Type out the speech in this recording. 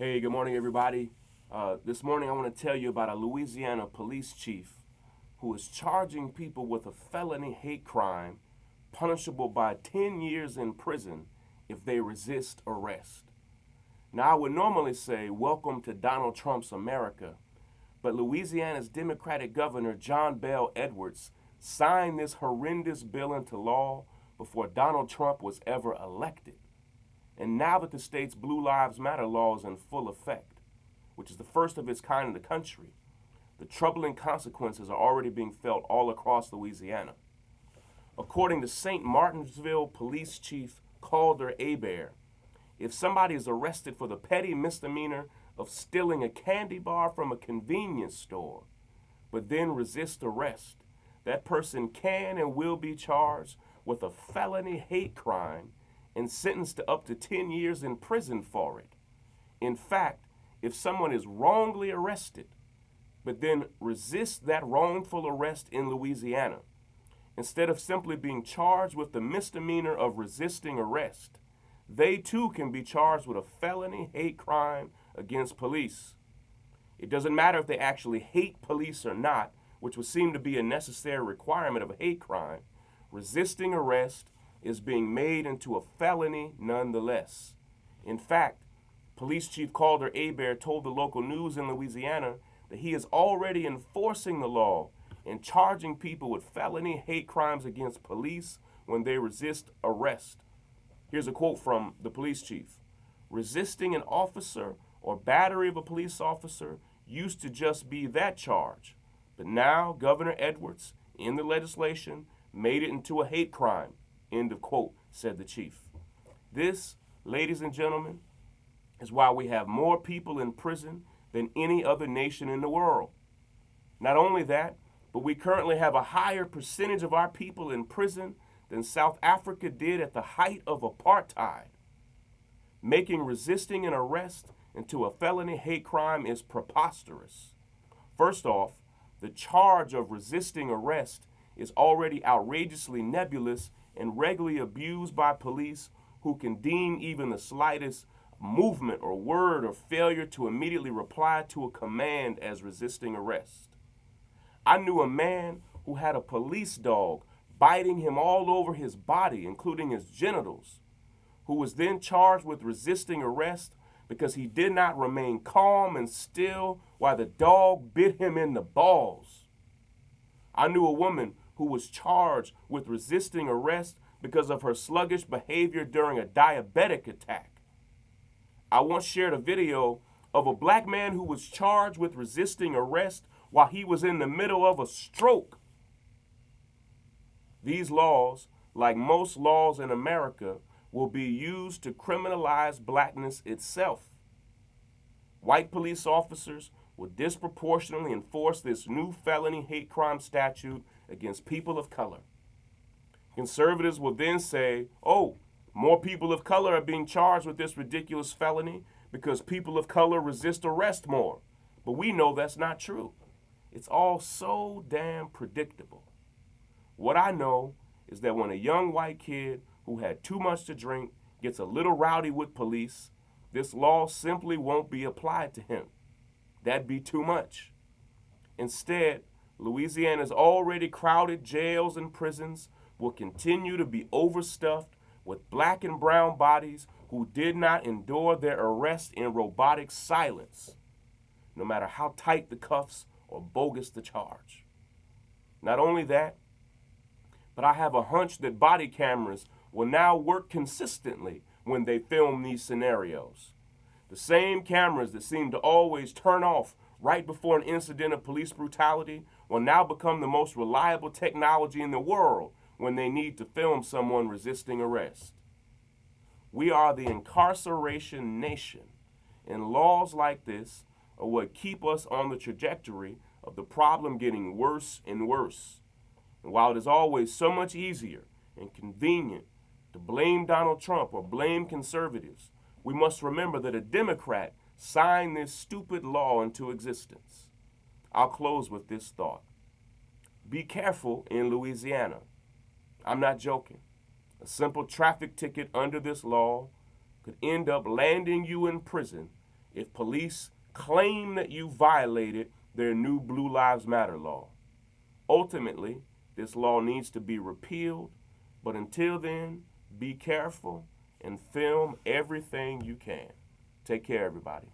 Hey, good morning, everybody. This morning, I want to tell you about a Louisiana police chief who is charging people with a felony hate crime punishable by 10 years in prison if they resist arrest. Now, I would normally say, welcome to Donald Trump's America, but Louisiana's Democratic Governor John Bel Edwards signed this horrendous bill into law before Donald Trump was ever elected. And now that the state's Blue Lives Matter law is in full effect, which is the first of its kind in the country, the troubling consequences are already being felt all across Louisiana. According to St. Martinsville Police Chief Calder Hebert, if somebody is arrested for the petty misdemeanor of stealing a candy bar from a convenience store, but then resists arrest, that person can and will be charged with a felony hate crime and sentenced to up to 10 years in prison for it. In fact, if someone is wrongly arrested, but then resists that wrongful arrest in Louisiana, instead of simply being charged with the misdemeanor of resisting arrest, they too can be charged with a felony hate crime against police. It doesn't matter if they actually hate police or not, which would seem to be a necessary requirement of a hate crime. Resisting arrest is being made into a felony nonetheless. In fact, Police Chief Calder Hebert told the local news in Louisiana that he is already enforcing the law and charging people with felony hate crimes against police when they resist arrest. Here's a quote from the police chief. Resisting an officer or battery of a police officer used to just be that charge, but now Governor Edwards, in the legislation, made it into a hate crime. End of quote, said the chief. This, ladies and gentlemen, is why we have more people in prison than any other nation in the world. Not only that, but we currently have a higher percentage of our people in prison than South Africa did at the height of apartheid. Making resisting an arrest into a felony hate crime is preposterous. First off, the charge of resisting arrest is already outrageously nebulous and regularly abused by police who can deem even the slightest movement or word or failure to immediately reply to a command as resisting arrest. I knew a man who had a police dog biting him all over his body, including his genitals, who was then charged with resisting arrest because he did not remain calm and still while the dog bit him in the balls. I knew a woman who was charged with resisting arrest because of her sluggish behavior during a diabetic attack. I once shared a video of a black man who was charged with resisting arrest while he was in the middle of a stroke. These laws, like most laws in America, will be used to criminalize blackness itself. White police officers will disproportionately enforce this new felony hate crime statute against people of color. Conservatives will then say, oh, more people of color are being charged with this ridiculous felony because people of color resist arrest more. But we know that's not true. It's all so damn predictable. What I know is that when a young white kid who had too much to drink gets a little rowdy with police, this law simply won't be applied to him. That'd be too much. Instead, Louisiana's already crowded jails and prisons will continue to be overstuffed with black and brown bodies who did not endure their arrest in robotic silence, no matter how tight the cuffs or bogus the charge. Not only that, but I have a hunch that body cameras will now work consistently when they film these scenarios. The same cameras that seem to always turn off right before an incident of police brutality will now become the most reliable technology in the world when they need to film someone resisting arrest. We are the incarceration nation, and laws like this are what keep us on the trajectory of the problem getting worse and worse. And while it is always so much easier and convenient to blame Donald Trump or blame conservatives, we must remember that a Democrat signed this stupid law into existence. I'll close with this thought. Be careful in Louisiana. I'm not joking. A simple traffic ticket under this law could end up landing you in prison if police claim that you violated their new Blue Lives Matter law. Ultimately, this law needs to be repealed, but until then, be careful and film everything you can. Take care, everybody.